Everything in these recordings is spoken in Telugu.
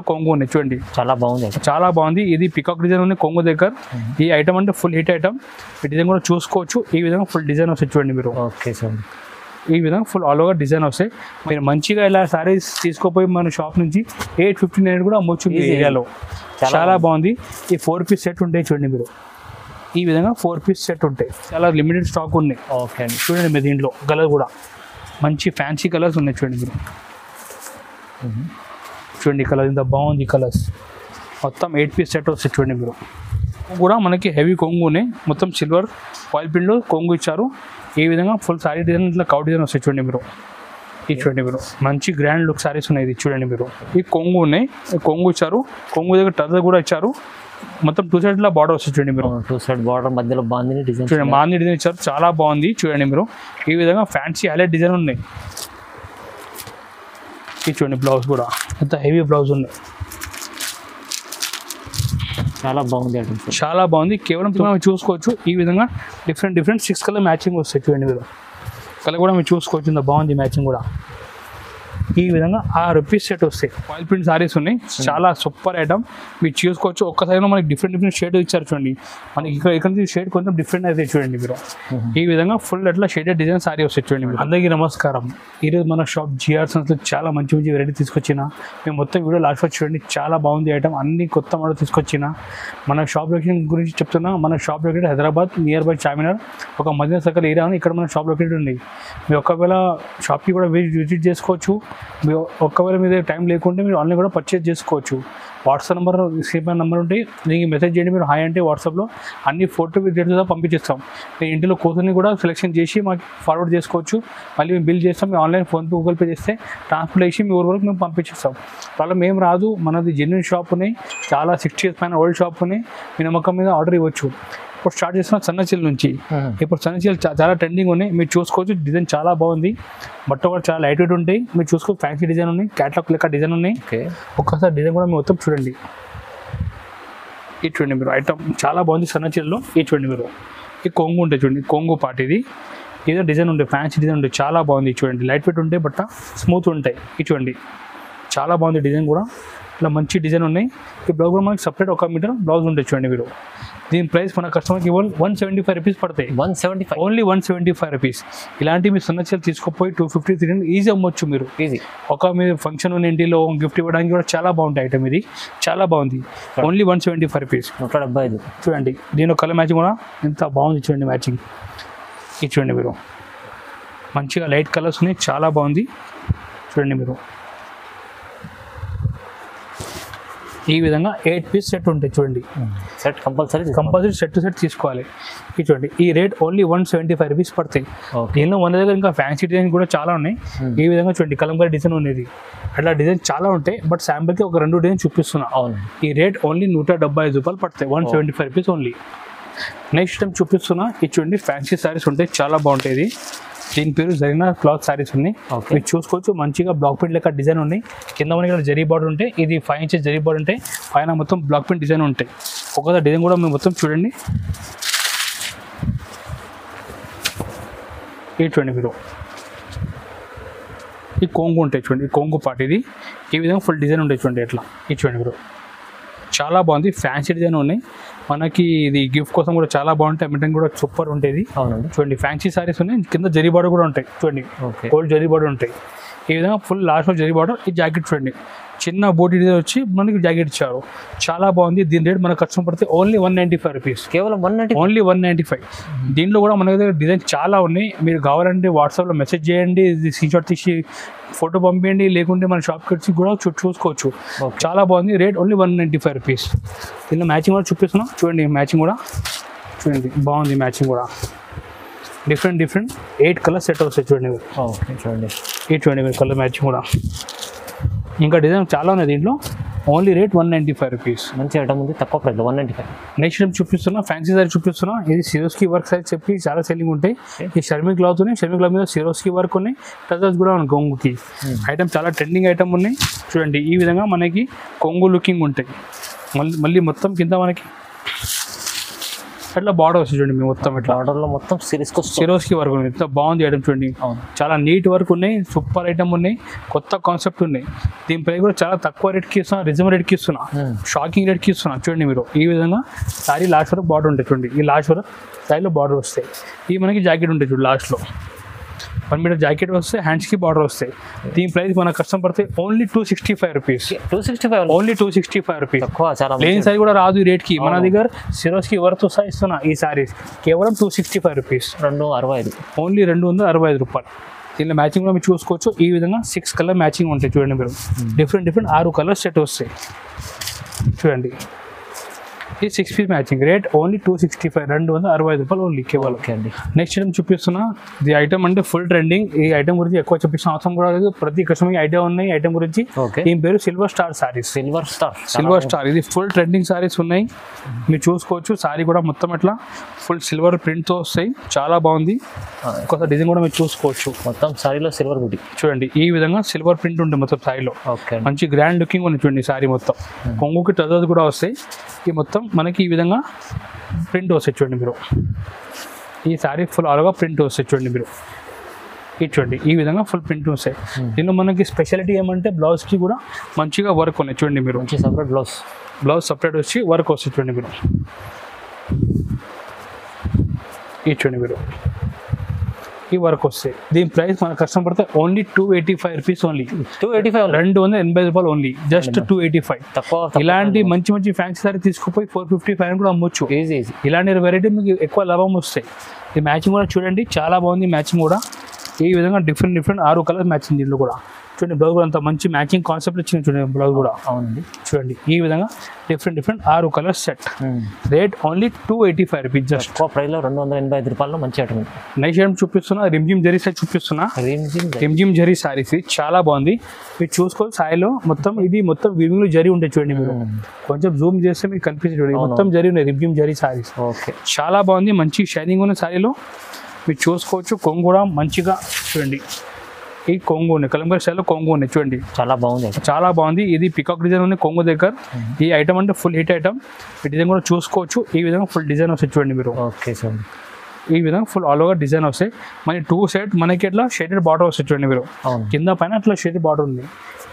కొంగు ఉన్నాయి చూడండి, చాలా బాగుంది. ఇది పికాక్ డిజైన్ ఉంది కొంగు దగ్గర. ఈ ఐటమ్ అంటే ఫుల్ హిట్ ఐటమ్. ఈ డిజైన్ కూడా చూసుకోవచ్చు. ఈ విధంగా ఫుల్ డిజైన్ వస్తాయి చూడండి మీరు. ఓకే సార్, ఈ విధంగా ఫుల్ ఆల్ ఓవర్ డిజైన్ వస్తాయి. మీరు మంచిగా ఇలా సారీస్ తీసుకోపోయి మన షాప్ నుంచి 859 కూడా అమ్మొచ్చు ఈ ఏరియాలో. చాలా బాగుంది. ఈ 4 పీస్ సెట్ ఉంటాయి చూడండి మీరు. ఈ విధంగా 4 పీస్ సెట్ ఉంటాయి. చాలా లిమిటెడ్ స్టాక్ ఉన్నాయి. ఓకే అండి, చూడండి మీరు దీంట్లో కలర్ కూడా మంచి ఫ్యాన్సీ కలర్స్ ఉన్నాయి చూడండి మీరు. చూడండి కలర్ ఇంత బాగుంది. కలర్స్ మొత్తం 8 పీస్ సెట్ వస్తాయి చూడండి మీరు. కూడా మనకి హెవీ కొంగు ఉన్నాయి. మొత్తం సిల్వర్ ఆయిల్ ప్రింట్లో కొంగు ఇచ్చారు. ఈ విధంగా ఫుల్ సారీ డిజైన్ ఇట్లా కౌ డిజైన్ వస్తాయి చూడండి మీరు. ఇది చూడండి మీరు, మంచి గ్రాండ్ లుక్ సారీస్ ఉన్నాయి. ఇది చూడండి మీరు. ఈ కొంగు ఉన్నాయి, కొంగు ఇచ్చారు. కొంగు దగ్గర టజర్ కూడా ఇచ్చారు. మొత్తం 2 సైడ్ లా బార్డర్ వస్తుంది చూడండి మీరు. 2 సైడ్ బార్డర్ మధ్యలో బాందిని డిజైన్ చూడండి, బాందిని డిజైన్ ఇచ్చారు. చాలా బాగుంది చూడండి మీరు. ఈ విధంగా ఫ్యాన్సీ హైలైట్ డిజైన్ ఉన్నాయి. ఇది చూడండి బ్లౌజ్ కూడా ఎంత హెవీ బ్లౌజ్ ఉంది. చాలా బాగుంది, చాలా బాగుంది. కేవలం మనం చూసుకోవచ్చు. ఈ విధంగా డిఫరెంట్ 6 కలర్ మ్యాచింగ్ వస్తాయి చూడండి మీరు. కలర్ కూడా మీరు చూసుకోవచ్చు. ఇంత బాగుంది మ్యాచింగ్ కూడా. ఈ విధంగా 6 పీస్ సెట్ వస్తాయి. ఆయిల్ ప్రింట్ సారీస్ ఉన్నాయి. చాలా సూపర్ ఐటమ్. మీరు చూసుకోవచ్చు. ఒక్కసారిలో మనకి డిఫరెంట్ షేడ్ ఇచ్చారు చూడండి. మనకి ఇక్కడ నుంచి షేడ్ కొంచెం డిఫరెంట్ అయితే చూడండి మీరు. ఈ విధంగా ఫుల్ అట్లా షేడెడ్ డిజైన్ సారీ వస్తాయి చూడండి మీరు. అందరికీ నమస్కారం. ఈరోజు మన షాప్ జిఆర్ సంస్థలో చాలా మంచి వెరైటీ తీసుకొచ్చిన. మేము మొత్తం వీడియో లాస్ట్ వచ్చి చూడండి. చాలా బాగుంది ఐటమ్. అన్ని కొత్త మోడల్ తీసుకొచ్చిన. మన షాప్ లొకేషన్ గురించి చెప్తున్నా. మన shop locate Hyderabad near by Charminar ఒక మదీనా సర్కిల్ ఏరియా అని ఇక్కడ మన షాప్ లొకేట్ ఉంది. మీరు ఒకవేళ షాప్కి కూడా విజిట్ చేసుకోవచ్చు. మీరు ఒకవేళ మీద టైం లేకుంటే మీరు ఆన్లైన్ కూడా పర్చేజ్ చేసుకోవచ్చు. వాట్సాప్ నెంబర్ సేమ్ నెంబర్ ఉంటే దీనికి మెసేజ్ చేయండి. మీరు హాయ్ అంటే వాట్సాప్లో అన్ని ఫోటో డీటెయిల్స్ పంపించేస్తాం. మీ ఇంటిలో కూతుర్ని కూడా సెలెక్షన్ చేసి మాకు ఫార్వర్డ్ చేసుకోవచ్చు. మళ్ళీ మేము బిల్ చేస్తాం. మీ ఆన్లైన్ ఫోన్పే గూగుల్ పే చేస్తే ట్రాన్స్ఫర్ చేసి మీ ఊరు వరకు మేము పంపించేస్తాం. ప్రాబ్లం ఏం రాదు. మనది జెన్యూన్ షాప్ ఉన్నాయి. చాలా 60 years పైన ఓల్డ్ షాప్ ఉన్నాయి. మీ నమ్మకం మీద ఆర్డర్ ఇవ్వచ్చు. ఇప్పుడు స్టార్ట్ చేస్తున్న సన్నచీల నుంచి. ఇప్పుడు సన్నచీలు చాలా ట్రెండింగ్ ఉన్నాయి. మీరు చూసుకోవచ్చు. డిజైన్ చాలా బాగుంది. బట్ట కూడా చాలా లైట్ వెయిట్ ఉంటాయి. మీరు చూసుకోవచ్చు. ఫ్యాన్సీ డిజైన్ ఉన్నాయి. క్యాట్లాగ్ లెక్క డిజైన్ ఉన్నాయి. ఒక్కసారి డిజైన్ కూడా మొత్తం చూడండి. ఇది చూడండి మీరు. ఐటమ్ చాలా బాగుంది సన్నచీలలో. ఇది చూడండి మీరు. ఈ కొంగు ఉంటాయి చూడండి. కొంగు పార్ట్ ఇది. ఏదో డిజైన్ ఉంటాయి. ఫ్యాన్సీ డిజైన్ ఉంటాయి. చాలా బాగుంది చూడండి. లైట్ వెయిట్ ఉంటాయి. బట్ట స్మూత్ ఉంటాయి. ఇది చూడండి చాలా బాగుంది డిజైన్ కూడా. ఇట్లా మంచి డిజైన్ ఉన్నాయి. ఈ బ్లౌజ్ కూడా మనకి సపరేట్ 1 మీటర్ బ్లౌజ్ ఉంటాయి చూడండి మీరు. దీని ప్రైస్ మన కస్టమర్కి 175 రూపీస్ పడతాయి. 175 ఓన్లీ 175 రూపీస్. ఇలాంటి మీ సన్నచీలు తీసుకుపోయి 250 300 ఈజీ అమ్మొచ్చు మీరు. ఈజీ. ఒక మీ ఫంక్షన్ ఉన్న ఇంటిలో గిఫ్ట్ ఇవ్వడానికి కూడా చాలా బాగుంటాయి ఐటమ్. ఇది చాలా బాగుంది. Only 175 rupees. 175 చూడండి. దీని కలర్ మ్యాచింగ్ కూడా ఎంత బాగుంది చూడండి. మ్యాచింగ్ ఇది చూడండి మీరు. మంచిగా లైట్ కలర్స్ ఉన్నాయి. చాలా బాగుంది చూడండి మీరు. ఈ విధంగా 8 పీస్ సెట్ ఉంటాయి చూడండి. సెట్ కంపల్సరీ సెట్ తీసుకోవాలి. ఇది చూడండి. ఈ రేట్ ఓన్లీ 175 రూపీస్ పడతాయి. దీనిలో మన దగ్గర ఇంకా ఫ్యాన్సీ డిజైన్ కూడా చాలా ఉన్నాయి. ఈ విధంగా చూడండి. కలంకారీ డిజైన్ ఉన్నది. అట్లా డిజైన్ చాలా ఉంటాయి. బట్ శాంపుల్కి ఒక 2 డిజైన్ చూపిస్తున్నా. అవును. ఈ రేట్ ఓన్లీ 175 రూపాయలు పడతాయి. 175 రూపీస్ ఓన్లీ. నెక్స్ట్ టైం చూపిస్తున్నా. ఇది చూడండి. ఫ్యాన్సీ సారీస్ ఉంటాయి. చాలా బాగుంటాయి. ఇది దీని పేరు జరీనా క్లాత్ సారీస్ ఉన్నాయి. మీరు చూసుకోవచ్చు. మంచిగా బ్లాక్ ప్రింట్ లెక్క డిజైన్ ఉన్నాయి. కింద మనకి ఇక్కడ జరీ బార్డర్ ఉంటాయి. ఇది 5 inches జరీ బార్డర్ ఉంటాయి. పైన మొత్తం బ్లాక్ ప్రింట్ డిజైన్ ఉంటాయి. ఒకసారి డిజైన్ కూడా మేము మొత్తం చూడండి. ఇది చూడండి మీరు. ఈ కొంగు ఉంటాయి చూడండి. ఈ కొంగు పార్ట్ ఇది. ఈ విధంగా ఫుల్ డిజైన్ ఉంటాయి చూడండి. ఎట్లా ఇది చూడండి మీరు. చాలా బాగుంది. ఫ్యాన్సీ డిజైన్ ఉన్నాయి. మనకి ఇది గిఫ్ట్ కోసం కూడా చాలా బాగుంటాయి. మెటీరియల్ కూడా సూపర్ ఉంటుంది. అవునండి. చూడండి. ఫ్యాన్సీ సారీస్ ఉన్నాయి. కింద జరీ బార్డర్ కూడా ఉంటాయి చూడండి. గోల్డ్ జరీ బార్డర్ ఉంటాయి. ఈ విధంగా ఫుల్ లాస్ట్లో జరీ బార్డర్. ఈ జాకెట్ చూడండి. చిన్న బోటీ డిజైన్ వచ్చి మనకి జాకెట్ ఇచ్చారు. చాలా బాగుంది. దీని రేట్ మన కస్టమర్ పడితే ఓన్లీ 195 రూపీస్. కేవలం 195. ఓన్లీ 195. దీంట్లో కూడా మన దగ్గర డిజైన్ చాలా ఉన్నాయి. మీరు కావాలంటే వాట్సాప్లో మెసేజ్ చేయండి. స్క్రీన్ షాట్ తీసి ఫోటో పంపించండి. లేకుంటే మన షాప్కి వచ్చి కూడా చూసుకోవచ్చు. చాలా బాగుంది. Rate only 195 rupees. దీనిలో మ్యాచింగ్ కూడా చూపిస్తున్నాం చూడండి. మ్యాచింగ్ కూడా చూడండి. బాగుంది మ్యాచింగ్ కూడా. డిఫరెంట్ 8 కలర్ సెట్ వస్తాయి చూడండి. చూడండి. ఈ చూడండి మీరు కలర్ మ్యాచింగ్ కూడా. ఇంకా డిజైన్ చాలా ఉన్నాయి దీంట్లో. Only rate 195 rupees. మంచి ఐటమ్ ఉంది. తక్కువ ప్రైస్ 195. నెక్స్ట్ టైం చూపిస్తున్నా. ఫ్యాన్సీ సారీ చూపిస్తున్నా. ఇది సిరోస్కి వర్క్ సారీ చెప్పి చాలా సెల్లింగ్ ఉంటాయి. ఈ షర్మీ క్లాత్ ఉన్నాయి. షర్మీ క్లాత్ మీద సిరోస్కి వర్క్ ఉన్నాయి. టజల్స్ కూడా ఉన్నాయి. కొంగుకి ఐటమ్ చాలా ట్రెండింగ్ ఐటమ్ ఉన్నాయి చూడండి. ఈ విధంగా మనకి కొంగు లుకింగ్ ఉంటాయి. మళ్ళీ మొత్తం కింద మనకి అట్లా బార్డర్ వస్తుంది చూడండి మీ మొత్తం ఇట్లా ఆర్డర్ లో మొత్తం సిరోస్కి వర్క్ ఉంది. ఎంత బాగుంది ఐటమ్ చూడండి, చాలా నీట్ వర్క్ ఉన్నాయి, సూపర్ ఐటమ్ ఉన్నాయి, కొత్త కాన్సెప్ట్ ఉన్నాయి. దీని ప్రైస్ కూడా చాలా తక్కువ రేట్కి ఇస్తున్నా, రీజనబుల్ రేట్కి ఇస్తున్నా, షాకింగ్ రేట్కి ఇస్తున్నా. చూడండి మీరు ఈ విధంగా సారీ లాస్ట్ వరకు బార్డర్ ఉంటుంది చూడండి, ఈ లాస్ట్ వరకు సారీలో బార్డర్ వస్తాయి. ఈ మనకి జాకెట్ ఉంటుంది చూడు లాస్ట్లో 1 మీటర్ జాకెట్ వస్తే హ్యాండ్స్కి బార్డర్ వస్తాయి. దీని ప్రైస్ మన కష్టం పడితే ఓన్లీ 265 రూపీస్, 265 ఓన్లీ 265 రూపీస్. చాలా ప్లేన్ సారీ కూడా రాదు ఈ రేట్కి. మన దగ్గర సిరోస్కి వర్త్ సహా ఇస్తున్నా ఈ సారీస్ కేవలం 265 రూపీస్, 265, ఓన్లీ 265 రూపాయలు. దీనిలో మ్యాచింగ్ కూడా మీరు చూసుకోవచ్చు. ఈ విధంగా 6 కలర్ మ్యాచింగ్ ఉంటాయి చూడండి మీరు, డిఫరెంట్ 6 కలర్ సెట్ వస్తాయి చూడండి. ఈ 6 పీస్ మ్యాచింగ్ రేట్ ఓన్లీ 265, 265 రూపాయలు ఓన్లీ కేవలం. ఓకే అండి. నెక్స్ట్ ఐటమ్ చూపిస్తున్నా. ఈ ఐటమ్ అంటే ఫుల్ ట్రెండింగ్. ఈ ఐటమ్ గురించి ఎక్కువ చూపించిన అవసరం కూడా లేదు, ప్రతి కస్టమర్కి ఐడియా ఉన్నాయి ఐటమ్ గురించి. దీని పేరు silver star saris. Silver star ఇది ఫుల్ ట్రెండింగ్ సారీస్ ఉన్నాయి, మీరు చూసుకోవచ్చు. సారీ కూడా మొత్తం ఇట్లా ఫుల్ సిల్వర్ ప్రింట్తో వస్తాయి, చాలా బాగుంది. ఒకసారి డిజైన్ కూడా మీరు చూసుకోవచ్చు. మొత్తం సారీలో సిల్వర్ బుట్టి చూడండి, ఈ విధంగా సిల్వర్ ప్రింట్ ఉంటుంది మొత్తం సారీలో. మంచి గ్రాండ్ లుకింగ్ ఉంది చూడండి. సారీ మొత్తం కొంగుకి ట్రజర్స్ కూడా వస్తాయి. ఈ మొత్తం మనకి ఈ విధంగా ప్రింట్ వస్తాయి చూడండి మీరు. ఈ సారీ ఫుల్ ఆల్గా ప్రింట్ వస్తాయి చూడండి మీరు. ఇది చూడండి ఈ విధంగా ఫుల్ ప్రింట్ వస్తాయి. దీనిలో మనకి స్పెషాలిటీ ఏమంటే బ్లౌజ్కి కూడా మంచిగా వర్క్ ఉన్నాయి చూడండి మీరు. మంచి సపరేట్ బ్లౌజ్ సపరేట్ వచ్చి వర్క్ వస్తుంది చూడండి మీరు. ఇది చూడండి మీరు, ఈ వర్క్ వస్తాయి. దీని ప్రైస్ మన కష్టం పడితే ఓన్లీ 285 రూపీస్, ఓన్లీ 280 రూపాయలు ఓన్లీ, జస్ట్ 285. ఇలాంటి మంచి మంచి ఫ్యాన్సీ సారీ తీసుకుపోయి 455 కూడా అమ్మొచ్చు ఈజీ. ఇలాంటి వెరైటీ మీకు ఎక్కువ లాభం వస్తాయి. ఈ మ్యాచింగ్ కూడా చూడండి చాలా బాగుంది. మ్యాచింగ్ కూడా ఈ విధంగా డిఫరెంట్ 6 కలర్ మ్యాచింగ్. దీంట్లో కూడా చూడండి బ్లౌజ్ కూడా అంత మంచి మ్యాచింగ్ కాన్సెప్ట్ వచ్చింది చూడండి. బ్లౌజ్ కూడా అవునండి చూడండి ఈ విధంగా different 6 colour set. Rate only 285 rupees, just ప్రైస్లో 285 రూపాయల్లో మంచి ఐటమ్. నెక్స్ట్ ఐటమ్ చూపిస్తున్నా, రిమ్జిమ్ జరీ సారీ చూపిస్తున్నా. రిమ్జిమ్ జరీ సారీస్ చాలా బాగుంది. మీరు చూసుకోవాలి సారీలో మొత్తం ఇది మొత్తం వివింగ్ జరీ ఉంటాయి చూడండి మీరు. కొంచెం జూమ్ చేస్తే మీకు కనిపిస్తుంది చూడండి, మొత్తం జరీ ఉన్నాయి రిమ్జిమ్ జరీ సారీస్. ఓకే చాలా బాగుంది, మంచి షైనింగ్ ఉన్న సారీలో మీరు చూసుకోవచ్చు. కొంగు కూడా మంచిగా చూడండి, ఈ కొంగు ఉన్నాయి కలంకారీ స్టైల్లో కొంగు ఉన్నాయి చూడండి, చాలా బాగుంది. ఇది పికాక్ డిజైన్ ఉంది కొంగు దగ్గర. ఈ ఐటమ్ అంటే ఫుల్ హిట్ ఐటమ్. ఈ డిజైన్ కూడా చూసుకోవచ్చు. ఈ విధంగా ఫుల్ డిజైన్ వస్తాయి చూడండి మీరు. ఓకే సార్, ఈ విధంగా ఫుల్ ఆల్ ఓవర్ డిజైన్ వస్తాయి. మన 2 సైడ్ మనకి ఇట్లా షేడెడ్ బార్డర్ వస్తాయి చూడండి మీరు. కింద పైన అట్లా షేడెడ్ బార్డర్ ఉంది.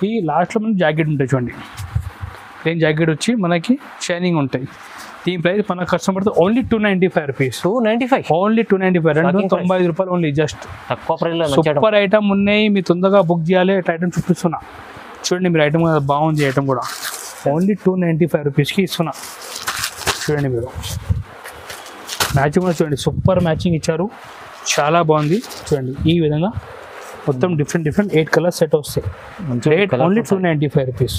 ఈ లాస్ట్లో మనకి జాకెట్ ఉంటాయి చూడండి. ప్లేన్ జాకెట్ వచ్చి మనకి షైనింగ్ ఉంటాయి. దీని ప్రైస్ మన కస్టమర్ పడితే ఓన్లీ 295 రూపీస్, ఓన్లీ 295, 295 రూపాయలు ఓన్లీ. జస్ట్ తక్కువ ప్రైస్లో సూపర్ ఐటమ్ ఉన్నాయి, మీరు తొందరగా బుక్ చేయాలి. ఐటమ్ చూపిస్తున్నా చూడండి మీరు. ఐటమ్ బాగుంది, ఐటమ్ కూడా ఓన్లీ 295 రూపీస్కి ఇస్తున్నా చూడండి మీరు. మ్యాచింగ్ కూడా చూడండి, సూపర్ మ్యాచింగ్ ఇచ్చారు, చాలా బాగుంది చూడండి. ఈ విధంగా మొత్తం డిఫరెంట్ 8 కలర్ సెట్ వస్తాయి. Rate only 295 rupees.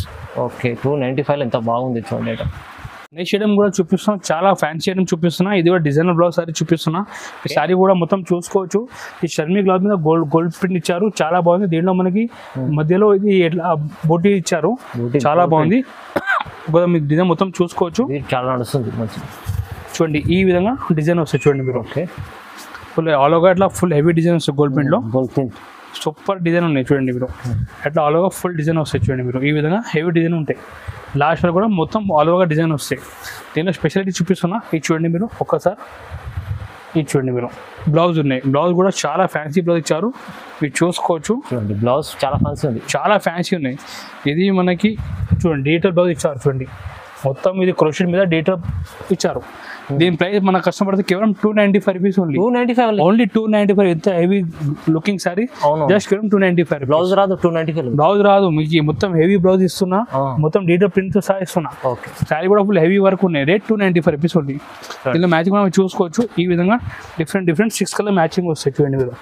ఓకే 295 ఎంత బాగుంది చూడండి. నెక్స్ట్ ఐటమ్ కూడా చూపిస్తున్నాం, చాలా ఫ్యాన్సీ ఐటమ్ చూపిస్తున్నా. ఇది కూడా డిజైనర్ బ్లౌజ్ సారీ చూపిస్తున్నా. ఈ సారీ కూడా మొత్తం చూసుకోవచ్చు. ఈ షర్మీ క్లాత్ మీద గోల్డ్ ప్రింట్ ఇచ్చారు, చాలా బాగుంది. దీంట్లో మనకి మధ్యలో ఇది ఎట్లా బొట్టి ఇచ్చారు, చాలా బాగుంది. మీకు డిజైన్ మొత్తం చూసుకోవచ్చు, చాలా నడుస్తుంది చూడండి. ఈ విధంగా డిజైన్ వస్తుంది చూడండి మీరు. ఓకే ఫుల్ ఆల్ ఓవర్ అట్లా ఫుల్ హెవీ డిజైన్ వస్తుంది గోల్డ్ ప్రింట్. సూపర్ డిజైన్ ఉన్నాయి చూడండి మీరు. అట్లా ఆల్ ఓవర్ ఫుల్ డిజైన్ వస్తాయి చూడండి మీరు. ఈ విధంగా హెవీ డిజైన్ ఉంటాయి. లాస్ట్ వరకు కూడా మొత్తం ఆల్ ఓవర్గా డిజైన్ వస్తాయి. దీనిలో స్పెషాలిటీ చూపిస్తున్నా, ఇది చూడండి మీరు ఒక్కసారి. ఇది చూడండి మీరు, బ్లౌజ్ ఉన్నాయి. బ్లౌజ్ కూడా చాలా ఫ్యాన్సీ బ్లౌజ్ ఇచ్చారు, మీరు చూసుకోవచ్చు. చూడండి బ్లౌజ్ చాలా ఫ్యాన్సీ ఉంది, చాలా ఫ్యాన్సీ ఉన్నాయి. ఇది మనకి చూడండి డిజిటల్ బ్లౌజ్ ఇచ్చారు చూడండి. మొత్తం ఇది క్రోషెట్ మీద డేటా ఇచ్చారు. దీని ప్రైస్ మన కస్టమర్ కేవలం 295 రూపీస్ ఓన్లీ. 295 ఓన్లీ 295. ఎంత హెవీ లుకింగ్ సారీ, జస్ట్ కేవలం 295. బ్లౌజ్ రాదు, 295 బ్లౌజ్ రాదు మీకు. మొత్తం హెవీ బ్లౌజ్ ఇస్తున్నా, మొత్తం డీటెయిల్ ప్రింట్ సహా ఇస్తున్నా. సారీ కూడా ఫుల్ హెవీ వర్క్ ఉన్నాయి. Rate 295 rupees only. దీనిలో మ్యాచింగ్ కూడా మీరు చూసుకోవచ్చు. ఈ విధంగా డిఫరెంట్ 6 కలర్ మ్యాచింగ్ వస్తాయి చూడండి మీరు.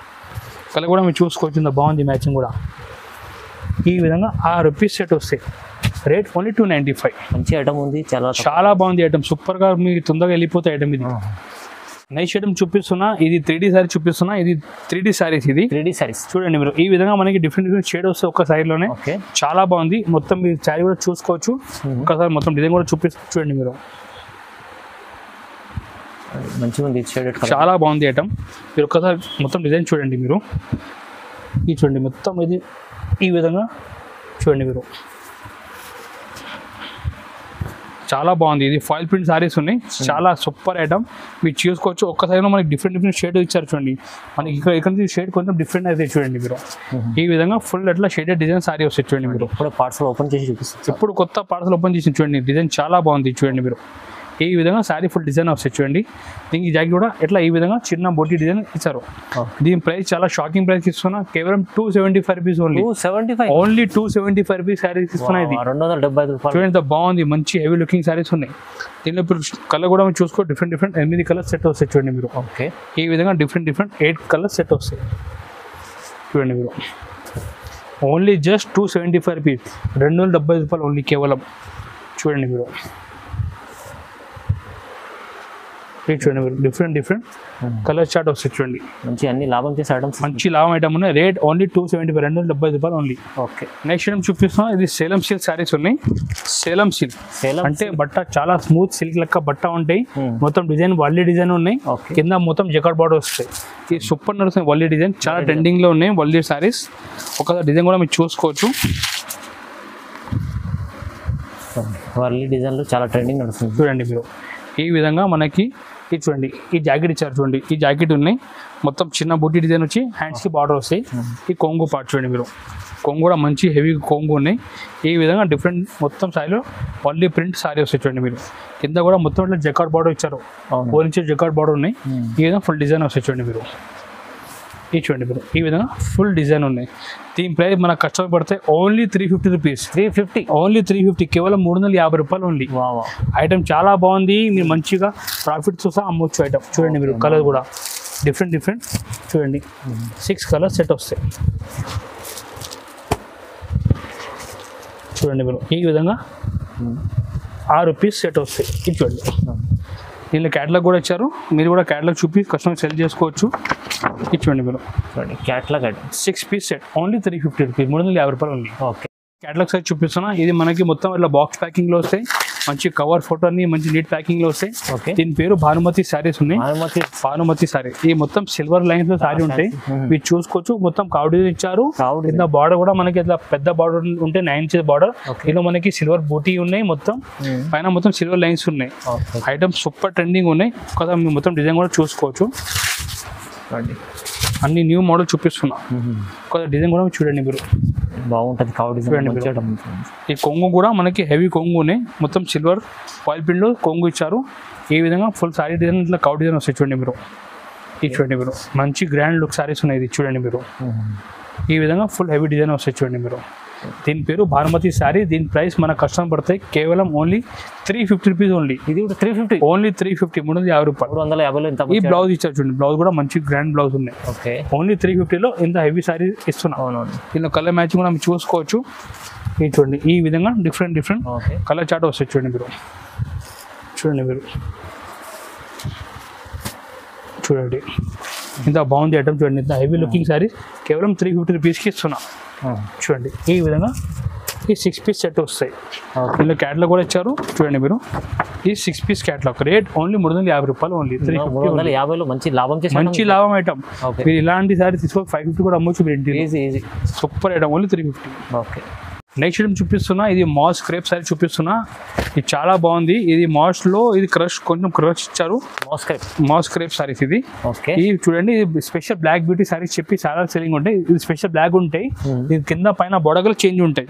కలర్ కూడా మీరు చూసుకోవచ్చు, ఇంత బాగుంది మ్యాచింగ్ కూడా. ఈ విధంగా 6 రూపీస్ సెట్ వస్తాయి. Rate only 295. మంచి ఐటమ్ ఉంది, చాలా బాగుంది ఐటమ్. సూపర్గా మీకు తొందరగా వెళ్ళిపోతే ఐటమ్ ఇది. నెక్స్ట్ ఐటమ్ చూపిస్తున్నా, ఇది 3D సారీ చూపిస్తున్నా. ఇది 3D సారీస్, ఇది 3D సారీస్ చూడండి మీరు. ఈ విధంగా మనకి డిఫరెంట్ షేడ్ వస్తాయి ఒక్క సారీలోనే, చాలా బాగుంది. మొత్తం మీరు సారీ కూడా చూసుకోవచ్చు. ఒకసారి మొత్తం డిజైన్ కూడా చూడండి మీరు. మంచిగా ఉంది, చాలా బాగుంది ఐటమ్. మీరు ఒక్కసారి మొత్తం డిజైన్ చూడండి మీరు. ఇది చూడండి మొత్తం ఇది ఈ విధంగా చూడండి మీరు. చాలా బాగుంది. ఇది ఫాయిల్ ప్రింట్ సారీస్ ఉన్నాయి, చాలా సూపర్ ఐటమ్. మీరు చూసుకోవచ్చు. ఒక్కసారి మనకి డిఫరెంట్ షేడ్ ఇచ్చారు చూడండి. మనకి ఇక్కడ నుంచి షేడ్ కొంచెం డిఫరెంట్ అయితే చూడండి మీరు. ఈ విధంగా ఫుల్ అట్లా షేడెడ్ డిజైన్ సారీ వస్తాయి చూడండి మీరు. ఇప్పుడు పార్సల్ ఓపెన్ చేసి చూపిస్తారు. ఇప్పుడు కొత్త పార్సల్ ఓపెన్ చేసి చూడండి. డిజైన్ చాలా బాగుంది చూడండి మీరు. ఈ విధంగా శారీ ఫుల్ డిజైన్ వస్తాయి చూడండి. దీనికి జాకెట్ కూడా ఎట్లా ఈ విధంగా చిన్న బొట్టి డిజైన్ ఇచ్చారు. దీని ప్రైస్ చాలా షాకింగ్ ప్రైస్ ఇస్తున్నా, కేవలం 275 rupees only. 275 only 275 rupees saris ఇస్తున్నాయి. ఇది 275 రూపాయలు చూడండి, ఎంత బాగుంది. మంచి హెవీ లుకింగ్ శారీస్ ఉన్నాయి. దీనిలో ఇప్పుడు కలర్ కూడా మీరు చూసుకో. డిఫరెంట్ 8 కలర్స్ సెట్ వస్తాయి చూడండి మీరు. ఓకే, ఈ విధంగా డిఫరెంట్ 8 కలర్స్ సెట్ వస్తాయి చూడండి మీరు. ఓన్లీ జస్ట్ 275 రూపీస్, 275 రూపాయలు ఓన్లీ కేవలం. చూడండి మీరు. చూడండి మీరు, డిఫరెంట్ కలర్ చార్ట్ వస్తాయి చూడండి. మంచి అన్ని లాభం చేసే ఐటమ్స్, మంచి లాభం ఐటమ్ ఉన్నాయి. రేట్ ఓన్లీ 275, 275 రూపాయలు ఓన్లీ. ఓకే, నెక్స్ట్ ఐటమ్ చూపిస్తున్నాం. ఇది సేలం సిల్క్ శారీస్ ఉన్నాయి. సేలం సిల్క్ అంటే బట్ట చాలా స్మూత్ సిల్క్ లెక్క బట్ట ఉంటాయి. మొత్తం డిజైన్ వల్లి డిజైన్ ఉన్నాయి. కింద మొత్తం జకార్డ్ బార్డర్ వస్తాయి. ఈ సూపర్ నడుస్తుంది వల్లి డిజైన్, చాలా ట్రెండింగ్ లో ఉన్నాయి వల్లి శారీస్. ఒకసారి డిజైన్ కూడా మీరు చూసుకోవచ్చు. వల్లి డిజైన్లో చాలా ట్రెండింగ్ నడుస్తుంది చూడండి మీరు. ఈ విధంగా మనకి ఇది చూడండి, ఈ జాకెట్ ఇచ్చారు చూడండి. ఈ జాకెట్ ఉన్నాయి, మొత్తం చిన్న బుట్టి డిజైన్ వచ్చి హ్యాండ్స్కి బార్డర్ వస్తాయి. ఈ కొంగు పార్ట్ చూడండి మీరు. కొంగు కూడా మంచి హెవీ కొంగు ఉన్నాయి. ఈ విధంగా డిఫరెంట్ మొత్తం సారీలో వల్లి ప్రింట్ సారీ వస్తాయి చూడండి మీరు. కింద కూడా మొత్తం ఇట్లా జకార్డ్ బార్డర్ ఇచ్చారు. 4 ఇంచెస్ జకార్డ్ బార్డర్ ఉన్నాయి. ఈ విధంగా ఫుల్ డిజైన్ వస్తాయి చూడండి మీరు. ఈ చూడండి మీరు, ఈ విధంగా ఫుల్ డిజైన్ ఉన్నాయి. దీని ప్రైస్ మన కస్టమర్ పడితే ఓన్లీ 350 రూపీస్. 350 ఓన్లీ 350, కేవలం 350 రూపాయలు ఓన్లీ. ఐటమ్ చాలా బాగుంది. మీరు మంచిగా ప్రాఫిట్స్ సహా అమ్మొచ్చు ఐటమ్. చూడండి మీరు, కలర్ కూడా డిఫరెంట్ చూడండి. 6 కలర్స్ సెట్ వస్తాయి చూడండి మీరు. ఈ విధంగా 6 పీస్ సెట్ వస్తాయి. ఇది చూడండి. దీనిలో క్యాటలాగ్ కూడా ఇచ్చారు. మీరు కూడా క్యాటలాగ్ చూపి కస్టమర్ సెల్ చేసుకోవచ్చు. ఇచ్చుకోండి మీరు. Catalogue item 6 piece set only 350 rupees, 350 రూపాయలు ఉంది. ఓకే, క్యాటలాగ్ సైజ్ చూపిస్తున్నా. ఇది మనకి మొత్తం ఇట్లా బాక్స్ ప్యాకింగ్లో వస్తాయి. మంచి కవర్ ఫోటో అన్ని మంచి నీట్ ప్యాకింగ్లో వస్తాయి. ఓకే, దీని పేరు భానుమతి శారీస్ ఉన్నాయి. భానుమతి శారీ. ఈ మొత్తం సిల్వర్ లైన్స్ లో శారీ ఉంటాయి. మీరు చూసుకోవచ్చు. మొత్తం కౌడ్ ఇచ్చారు. కింద బార్డర్ కూడా మనకి ఇట్లా పెద్ద బార్డర్ ఉంటే 9 ఇంచెస్ బార్డర్. ఇందులో మనకి సిల్వర్ బూటీ ఉన్నాయి. మొత్తం పైన మొత్తం సిల్వర్ లైన్స్ ఉన్నాయి. ఐటమ్ సూపర్ ట్రెండింగ్ ఉన్నాయి కదా. మీరు మొత్తం డిజైన్ కూడా చూసుకోవచ్చు. అన్ని న్యూ మోడల్ చూపిస్తున్నా. కొత్త డిజైన్ కూడా చూడండి మీరు. బాగుంటుంది కౌడ్ డిజైన్. ఈ కొంగు కూడా మనకి హెవీ కొంగు ఉన్నాయి. మొత్తం సిల్వర్ ఫాయిల్ ప్రింట్ లో కొంగు ఇచ్చారు. ఈ విధంగా ఫుల్ సారీ డిజైన్ ఇట్లా కౌడ్ డిజైన్ వస్తాయి చూడండి మీరు. ఇది చూడండి మీరు, మంచి గ్రాండ్ లుక్ సారీస్ ఉన్నాయి. ఇది చూడండి మీరు. ఈ విధంగా ఫుల్ హెవీ డిజైన్ వస్తాయి చూడండి మీరు. దీని పేరు భానుమతి శారీ. దీని ప్రైస్ మన కస్టమర్ పడతాయి కేవలం ఓన్లీ 350 రూపీస్ ఓన్లీ. ఇది కూడా 350 ఓన్లీ 350, 350 రూపాయలు. 350. ఈ బ్లౌజ్ ఇచ్చారు చూడండి. బ్లౌజ్ కూడా మంచి గ్రాండ్ బ్లౌజ్ ఉన్నాయి. ఓకే, ఓన్లీ 350లో ఇంత హెవీ శారీ ఇస్తున్నాం. అవునవును. దీనిలో కలర్ మ్యాచింగ్ కూడా మీరు చూసుకోవచ్చు. ఇది చూడండి. ఈ విధంగా డిఫరెంట్ కలర్ చార్ట్ వస్తాయి చూడండి మీరు. చూడండి మీరు, చూడండి ఇంత బాగుంది ఐటమ్. చూడండి ఇంత హెవీ లుకింగ్ శారీ కేవలం 350 రూపీస్కి ఇస్తున్నా. చూడండి ఈ విధంగా ఈ 6 పీస్ సెట్ వస్తాయి. ఇందులో క్యాటలాగ్ కూడా ఇచ్చారు చూడండి మీరు. ఈ 6 పీస్ క్యాటలాగ్ రేట్ ఓన్లీ 350 రూపాయలు ఓన్లీ. 350లో మంచి లాభం ఐటమ్. మీరు ఇలాంటి సారీ తీసుకో 550 కూడా అమ్మొచ్చు మీరు. Easy super item only 350. Okay, next item చూపిస్తున్నా. ఇది మాస్ క్రేప్ సారీ చూపిస్తున్నా. ఇది చాలా బాగుంది. ఇది మాస్ లో ఇది కొంచెం క్రష్ ఇచ్చారు. మాస్ క్రేప్ సారీస్ ఇది. ఓకే, ఇది చూడండి. ఇది స్పెషల్ బ్లాక్ బ్యూటీ సారీస్ చెప్పి చాలా సెల్లింగ్ ఉంటాయి. ఇది స్పెషల్ బ్లాక్ ఉంటాయి. ఇది కింద పైన బొడగలు చేంజ్ ఉంటాయి.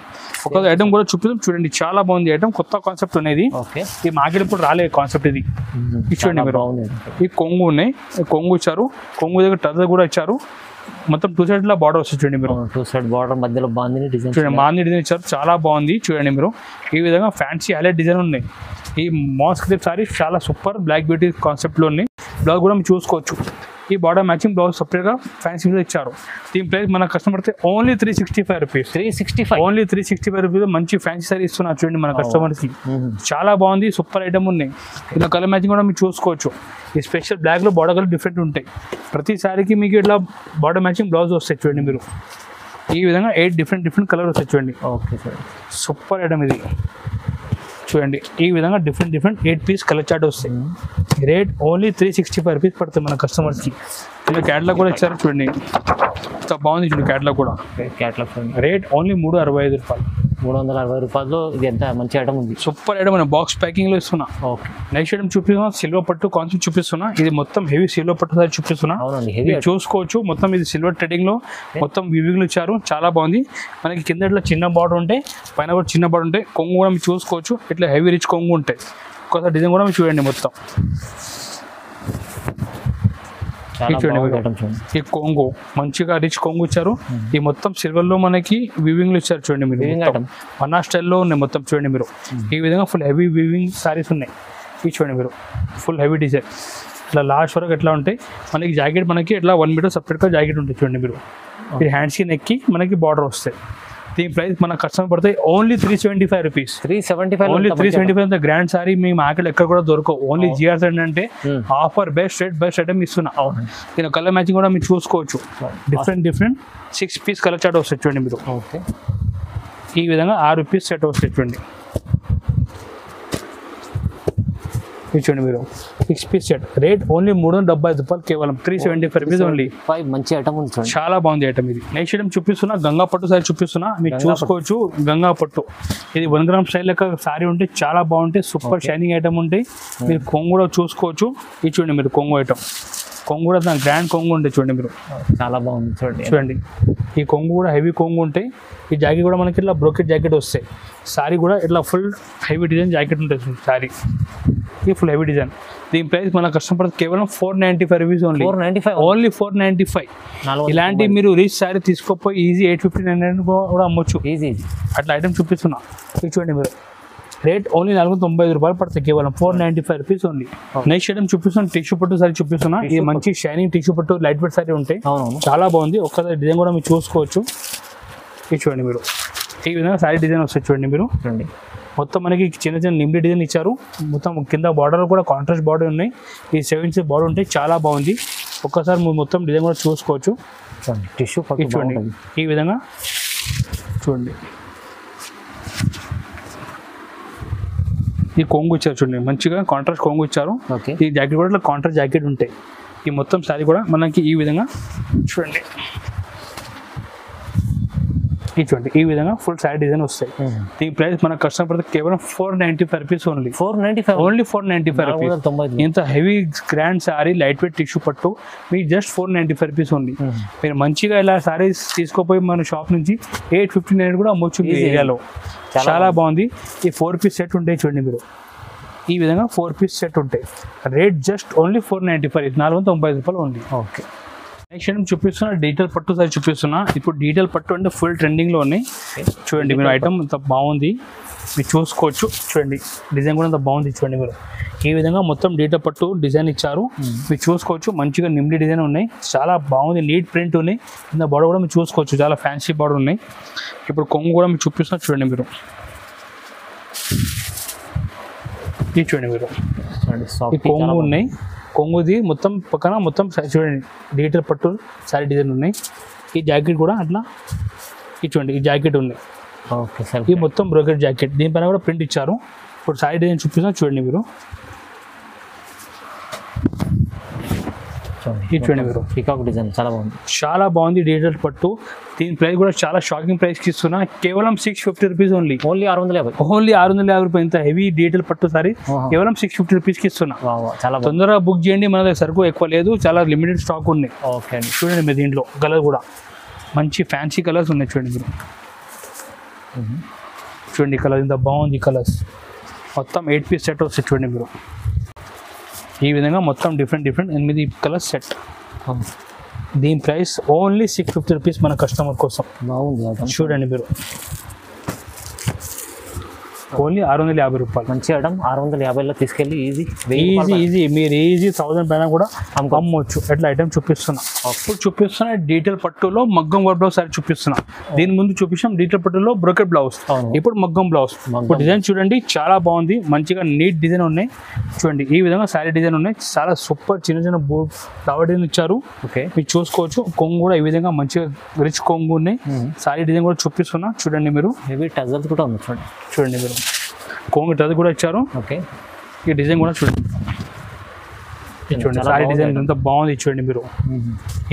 ఒక ఐటమ్ కూడా చూపిస్తాం చూడండి. చాలా బాగుంది ఐటమ్. కొత్త కాన్సెప్ట్ అనేది. ఈ మార్కెట్ ఇప్పుడు రాలే కాన్సెప్ట్ ఇది. చూడండి మీరు. ఈ కొంగు ఉన్నాయి. కొంగు ఇచ్చారు. కొంగు దగ్గర టజర్ కూడా ఇచ్చారు. మొత్తం 2 సైడ్ లా బార్డర్ వస్తుంది చూడండి మీరు. 2 సైడ్ బార్డర్ మధ్యలో బాందిని డిజైన్ చూడండి. బాందిని డిజైన్ ఇచ్చారు. చాలా బాగుంది చూడండి మీరు. ఈ విధంగా ఫ్యాన్సీ హైలైట్ డిజైన్ ఉన్నాయి. ఈ మాస్ క్రేప్ సారీ చాలా సూపర్ బ్లాక్ బ్యూటీ కాన్సెప్ట్లో ఉన్నాయి. బ్లౌజ్ కూడా మీరు చూసుకోవచ్చు. ఈ బార్డర్ మ్యాచింగ్ బ్లౌజ్ సపరేట్గా ఫ్యాన్సీ మీద ఇచ్చారు. దీని ప్రైస్ మన కస్టమర్ అయితే ఓన్లీ 365 రూపీస్. 365 only 365 rupees. మంచి ఫ్యాన్సీ సారీ ఇస్తున్నారు చూడండి మన కస్టమర్స్కి. చాలా బాగుంది. సూపర్ ఐటమ్ ఉన్నాయి. ఇలా కలర్ మ్యాచింగ్ కూడా మీరు చూసుకోవచ్చు. ఈ స్పెషల్ బ్లాక్లో బార్డర్ కలర్ డిఫరెంట్ ఉంటాయి. ప్రతి సారీకి మీకు ఇట్లా బార్డర్ మ్యాచింగ్ బ్లౌజ్ వస్తాయి చూడండి మీరు. ఈ విధంగా 8 డిఫరెంట్ కలర్ వస్తాయి చూడండి. ఓకే సార్, సూపర్ ఐటమ్ ఇది. చూడండి ఈ విధంగా డిఫరెంట్ 8 పీస్ కలర్ చార్ట్ వస్తాయి. రేట్ ఓన్లీ 365 రూపీస్ పడుతుంది మన కస్టమర్స్కి. ఇలా క్యాటలాగ్ కూడా ఇచ్చారు చూడండి. బాగుంది చూడండి క్యాటలాగ్ కూడా. క్యాటలాగ్ రేట్ ఓన్లీ 365 రూపాయలు. 360 రూపాయలు ఇది ఎంత మంచి ఐటమ్ ఉంది. సూపర్ ఐటమ్ నేను బాక్స్ ప్యాకింగ్లో ఇస్తున్నా. ఓకే, నెక్స్ట్ ఐటమ్ చూపిస్తున్నా సిల్వర్ పట్టు కాన్సెప్ట్ చూపిస్తున్నా. ఇది మొత్తం హెవీ సిల్వర్ పట్టు సారీ చూపిస్తున్నా. అవునండి, హెవీ చూసుకోవచ్చు. మొత్తం ఇది సిల్వర్ ట్రెడింగ్ లో మొత్తం వివింగ్లు ఇచ్చారు. చాలా బాగుంది. మనకి కింద ఇట్లా చిన్న బార్డర్ ఉంటాయి, పైన కూడా చిన్న బార్డర్ ఉంటాయి. కొంగు కూడా మీరు చూసుకోవచ్చు. ఇట్లా హెవీ రిచ్ కొంగు ఉంటాయి. ఒకసారి డిజైన్ కూడా మీరు చూడండి. మొత్తం ఈ కొంగు మంచిగా రిచ్ కొంగు ఇచ్చారు. ఈ మొత్తం సిల్వర్ లో మనకి వివింగ్లు ఇచ్చారు. చూడండి మీరు వన్నా స్టైల్లో ఉన్నాయి మొత్తం. చూడండి మీరు ఈ విధంగా ఫుల్ హెవీ వివింగ్ సారీస్ ఉన్నాయి. ఇవి చూడండి మీరు ఫుల్ హెవీ డిజైన్. ఇట్లా లాస్ట్ వరకు ఎట్లా ఉంటాయి. మనకి జాకెట్ మనకి ఇట్లా 1 మీటర్ సపరేట్గా జాకెట్ ఉంటుంది. చూడండి మీరు ఇది హ్యాండ్స్కి నెక్కి మనకి బార్డర్ వస్తాయి. దీని ప్రైస్ మన కస్టమర్ పడతాయి only 375 rupees. 375 only 375. Grand sari మీ మార్కెట్ ఎక్కడ కూడా దొరకవు. ఓన్లీ జిఆర్ సెట్ అంటే ఆఫర్ బెస్ట్ ఐటమ్ ఇస్తున్నా. దీని కలర్ మ్యాచింగ్ కూడా మీరు చూసుకోవచ్చు. డిఫరెంట్ 6 పీస్ కలర్ చార్ట్ వస్తాయి. చూడండి మీరు ఓకే, ఈ విధంగా 6 పీస్ సెట్ వస్తాయి. చూడండి చూడండి మీరు 6 పీస్ సెట్ రేట్ ఓన్లీ 375 రూపాయలు కేవలం. 375 రూపీస్ ఓన్లీ. మంచి ఐటమ్ ఉంది. చాలా బాగుంది ఐటమ్ ఇది. నెక్స్ట్ ఐటమ్ చూపిస్తున్నా గంగా పట్టు సారీ చూపిస్తున్నా. మీరు చూసుకోవచ్చు గంగా పట్టు. ఇది 1 గ్రామ్ స్టైల్ లెక్క సారీ ఉంటే చాలా బాగుంటాయి. సూపర్ షైనింగ్ ఐటమ్ ఉంటాయి. మీరు కొంగు కూడా చూసుకోవచ్చు. ఇది చూడండి మీరు కొంగు ఐటమ్. కొంగు కూడా దాని గ్రాండ్ కొంగు ఉంటాయి. చూడండి మీరు చాలా బాగుంది. చూడండి ఈ కొంగు కూడా హెవీ కొంగు ఉంటాయి. ఈ జాకెట్ కూడా మనకి ఇట్లా బ్రోకెట్ జాకెట్ వస్తాయి. సారీ కూడా ఇట్లా ఫుల్ హెవీ డిజైన్ జాకెట్ ఉంటుంది. సారీ ఈ ఫుల్ హెవీ డిజైన్. దీని ప్రైస్ మన కస్టమర్ కేవలం 495 రూపీస్ ఓన్లీ. 495 ఓన్లీ 495. ఇలాంటి మీరు రీచ్ సారీ తీసుకోపోయి ఈజీ 850 కూడా అమ్మొచ్చు. ఈజీ అట్లా ఐటమ్ చూపిస్తున్నా. ఇది చూడండి మీరు రేట్ ఓన్లీ 495 రూపాయలు పడతాయి కేవలం. 495 రూపీస్ ఓన్లీ. నెక్స్ట్ ఐటమ్ చూపిస్తున్నా టిష్యూ పట్టు సారీ చూపిస్తున్నా. ఇది మంచి షైనింగ్ టిష్యూ పట్టు లైట్ వెయిట్ సారీ ఉంటాయి. చాలా బాగుంది. ఒక్కసారి డిజైన్ కూడా మీరు చూసుకోవచ్చు. ఇది చూడండి మీరు ఈ విధంగా సారీ డిజైన్ వస్తుంది. చూడండి మీరు చూడండి మొత్తం మనకి చిన్న నింబి డిజైన్ ఇచ్చారు. మొత్తం కింద బార్డర్ కూడా కాంట్రాస్ట్ బార్డర్ ఉన్నాయి. ఈ 7 ఇంచెస్ బార్డర్ ఉంటాయి. చాలా బాగుంది. ఒక్కసారి మొత్తం డిజైన్ కూడా చూసుకోవచ్చు. టిష్యూ చూడండి ఈ విధంగా చూడండి. ఈ కొంగు ఇచ్చారు. చూడండి మంచిగా కాంట్రాస్ట్ కొంగు ఇచ్చారు. ఈ జాకెట్ కూడా ఇట్లా కాంట్రాస్ట్ జాకెట్ ఉంటాయి. ఈ మొత్తం సారీ కూడా మనకి ఈ విధంగా చూడండి. ఈ చూడండి ఈ విధంగా ఫుల్ సారీ డిజైన్ వస్తాయి. దీని ప్రైస్ మన కస్టమర్ పడితే కేవలం 495 రూపీస్ ఓన్లీ. 495 only 495 rupees. ఇంత heavy grand sari light weight tissue పట్టు మీకు జస్ట్ 495 రూపీస్ ఓన్లీ. మీరు మంచిగా ఇలా సారీస్ తీసుకోపోయి మన షాప్ నుంచి 859 కూడా అమ్మొచ్చు మీ ఏరియాలో. చాలా బాగుంది. ఈ 4 పీస్ సెట్ ఉంటాయి. చూడండి మీరు ఈ విధంగా 4 పీస్ సెట్ ఉంటాయి. Rate just only 495. 495 రూపాయలు ఓన్లీ. ఓకే, నెక్స్ట్ ఐటమ్ చూపిస్తున్నా డీటెయిల్ పట్టు సారీ చూపిస్తున్నా. ఇప్పుడు డీటెయిల్ పట్టు అంటే ఫుల్ ట్రెండింగ్లో ఉన్నాయి. చూడండి మీరు ఐటమ్ అంత బాగుంది. మీరు చూసుకోవచ్చు. చూడండి డిజైన్ కూడా అంత బాగుంది. చూడండి మీరు ఈ విధంగా మొత్తం డీటెయిల్ పట్టు డిజైన్ ఇచ్చారు. మీరు చూసుకోవచ్చు. మంచిగా నిమ్లీ డిజైన్ ఉన్నాయి. చాలా బాగుంది. నీట్ ప్రింట్ ఉన్నాయి. కింద బార్డర్ కూడా మీరు చూసుకోవచ్చు. చాలా ఫ్యాన్సీ బార్డర్ ఉన్నాయి. ఇప్పుడు కొంగు కూడా మీరు చూపిస్తున్నా. చూడండి మీరు ఇది చూడండి మీరు ఈ కొంగు ఉన్నాయి. కొంగుది మొత్తం పక్కన మొత్తం చూడండి డీటెయిల్ పట్టు సారీ డిజైన్ ఉన్నాయి. ఈ జాకెట్ కూడా అట్లా ఇది చూడండి ఈ జాకెట్ ఉంది. ఈ మొత్తం బ్రోకెట్ జాకెట్. దీనిపైన కూడా ప్రింట్ ఇచ్చారు. ఇప్పుడు సారీ డిజైన్ చూపిస్తున్నా. చూడండి మీరు చూడండి మీరు పీకాక్ డిజైన్ చాలా బాగుంది. చాలా బాగుంది డీటెయిల్ పట్టు. దీని ప్రైస్ కూడా చాలా షాకింగ్ ప్రైస్కి ఇస్తున్నా. కేవలం 650 రూపీస్ ఓన్లీ. ఓన్లీ 650. ఓన్లీ 650 రూపాయలు. ఇంత హెవీ డీటెయిల్ పట్టు సారీ కేవలం 650 రూపీస్కి ఇస్తున్నా. చాలా తొందరగా బుక్ చేయండి. మన దగ్గర సరుకు ఎక్కువ లేదు. చాలా లిమిటెడ్ స్టాక్ ఉన్నాయి. ఓకే అండి. చూడండి మీరు దీంట్లో కలర్ కూడా మంచి ఫ్యాన్సీ కలర్స్ ఉన్నాయి. చూడండి మీరు చూడండి కలర్ ఇంత బాగుంది. కలర్స్ మొత్తం 8 పీస్ సెట్ వస్తుంది. చూడండి మీరు ఈ విధంగా మొత్తం డిఫరెంట్ 8 కలర్స్ సెట్. దీని ప్రైస్ ఓన్లీ 650 రూపీస్ మన కస్టమర్ కోసం. బాగుంది. చూడండి మీరు ఓన్లీ 650 రూపాయలు. మంచి ఐటమ్. 650లో తీసుకెళ్ళి ఈజీ మీరు ఈజీ 1000 పైన కూడా అమ్మవచ్చు. ఎట్లా ఐటమ్ చూపిస్తున్నా. అప్పుడు చూపిస్తున్నా డీటెయిల్ పట్టులో మగ్గం వర్క్ బ్లౌజ్ సారీ చూపిస్తున్నా. దీని ముందు చూపించాం డీటెయిల్ పట్టులో బ్రోకెట్ బ్లౌజ్. ఇప్పుడు మగ్గం బ్లౌజ్. ఇప్పుడు డిజైన్ చూడండి చాలా బాగుంది. మంచిగా నీట్ డిజైన్ ఉన్నాయి. చూడండి ఈ విధంగా సారీ డిజైన్ ఉన్నాయి. చాలా సూపర్ చిన్న ఫ్లవర్ డిజైన్ ఇచ్చారు. మీరు చూసుకోవచ్చు. కొంగు కూడా ఈ విధంగా మంచిగా రిచ్ కొంగు ఉన్నాయి. సారీ డిజైన్ కూడా చూపిస్తున్నా. చూడండి మీరు హెవీ టజల్స్ కూడా ఉంది. చూడండి మీరు కొంగు టది కూడా ఇచ్చారు. ఓకే, ఈ డిజైన్ కూడా చూడండి. చూడండి సారీ డిజైన్ ఎంత బాగుంది. చూడండి మీరు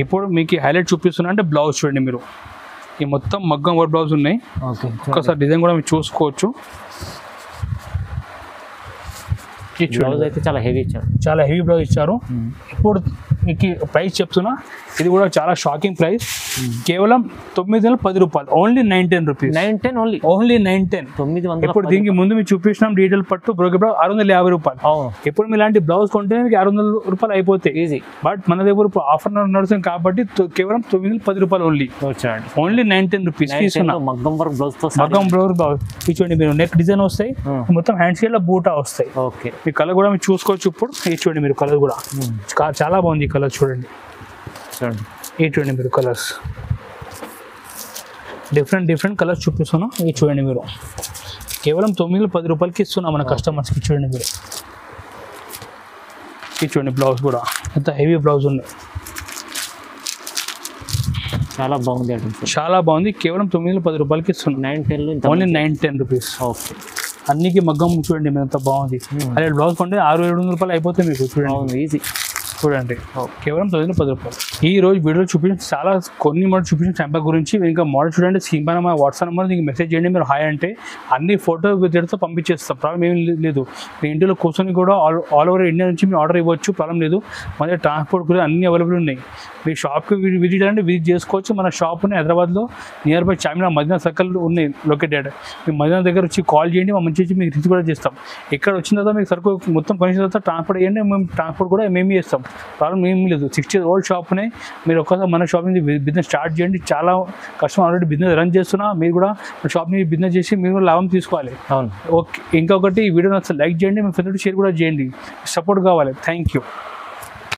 ఇప్పుడు మీకు హైలైట్ చూపిస్తున్నా అంటే బ్లౌజ్ చూడండి మీరు ఈ మొత్తం మగ్గం వర్క్ బ్లౌజ్ ఉన్నాయి. ఓకే, ఒకసారి డిజైన్ కూడా మీరు చూసుకోవచ్చు. బ్లౌజ్ అయితే చాలా హెవీ ఇచ్చారు, చాలా హెవీ బ్లౌజ్ ఇచ్చారు. ఇప్పుడు మీకు ప్రైస్ చెప్తున్నా, ఇది కూడా చాలా షాకింగ్ ప్రైస్. కేవలం 910 రూపాయలు, ఓన్లీ 910 రూపీస్. 910 only, only 910. 900. ఇప్పుడు దీనికి ముందు మీకు చూపించినాం డీటెయిల్ పట్టు బ్రోకెట్ బ్లౌజ్ 650 రూపాయలు. ఇప్పుడు మీ ఇలాంటి బ్లౌజ్ కొంటే మీకు 600 రూపాయలు అయిపోతాయి ఈజీ. బట్ మన దగ్గర ఇప్పుడు ఆఫర్ నడుస్తుంది కాబట్టి కేవలం 910 రూపాయలు ఓన్లీ. ఓన్లీ 910 రూపీస్ తీసుకున్నా. మగ్గం వర్క్ బ్లౌజ్ తో మగ్గం బ్లౌజ్ చూడండి మీరు, నెక్ డిజైన్ వస్తాయి, మొత్తం హ్యాండ్ షేడ్ లో బూటా వస్తాయి. ఓకే, ఈ కలర్ కూడా మీరు చూసుకోవచ్చు. ఇప్పుడు ఇది చూడండి మీరు, కలర్ కూడా చాలా బాగుంది. ఈ కలర్ చూడండి, ఇది చూడండి మీరు, కలర్స్ డిఫరెంట్ కలర్స్ చూపిస్తున్నా. ఇది చూడండి మీరు, కేవలం 910 రూపాయలకి ఇస్తున్నాం మన కస్టమర్స్కి. చూడండి మీరు, ఇది చూడండి బ్లౌజ్ కూడా ఎంత హెవీ బ్లౌజ్ ఉంది, చాలా బాగుంది. చాలా బాగుంది. కేవలం 910 రూపాయలకి ఇస్తున్నాం. 910 ఓన్లీ 910 రూపీస్. ఓకే, అన్నికి మగ్గం చూడండి మీరు ఎంత బాగుంది. అదే బ్లౌజ్ కొంటే 600-700 రూపాయలు అయిపోతాయి మీకు. చూడండి ఈజీ, చూడండి కేవలం 910 రూపాయలు. ఈ రోజు వీడియో చూపించిన చాలా కొన్ని మోడల్ చూపించిన శాంపల్ గురించి. ఇంకా మోడల్ చూడండి, స్క్రీన్ పైన మా వాట్సాప్ నెంబర్ మీకు మెసేజ్ చేయండి. మీరు హాయ్ అంటే అన్ని ఫోటో విత్ పంపించేస్తాం, ప్రాబ్లం ఏం లేదు. మీ ఇంటిలో కూర్చొని కూడా ఆల్ ఓవర్ ఇండియా నుంచి మీరు ఆర్డర్ ఇవ్వచ్చు, ప్రాబ్లం లేదు. మన దగ్గర ట్రాన్స్పోర్ట్ కూడా అన్ని అవైలబుల్ ఉన్నాయి. మీ షాప్కి విజిట్ అంటే విజిట్ చేసుకోవచ్చు. మన షాప్ని హైదరాబాద్లో nearby Charminar Madina circle ఉన్నాయి లొకేటెడ్. మీ మదీనా దగ్గర వచ్చి కాల్ చేయండి, మా మంచి మీకు రీచ్ కూడా చేస్తాం. ఇక్కడ వచ్చిన తర్వాత మీకు సరుకు మొత్తం కొనిసిన తర్వాత ట్రాన్స్పోర్ట్ చేయండి, మేము ట్రాన్స్పోర్ట్ కూడా మేమే చేస్తాం, ప్రాబ్లం ఏం లేదు. 60 years old షాప్నే మీరు ఒక్కసారి మన షాప్ నుంచి బిజినెస్ స్టార్ట్ చేయండి. చాలా కస్టమర్ ఆల్రెడీ బిజినెస్ రన్ చేస్తున్నా, మీరు కూడా మన షాప్ నుంచి బిజినెస్ చేసి మీరు కూడా లాభం తీసుకోవాలి. అవును. ఓకే, ఇంకొకటి ఈ వీడియో నచ్చితే లైక్ చేయండి, మీ ఫ్రెండ్స్ షేర్ కూడా చేయండి, సపోర్ట్ కావాలి. Thank you.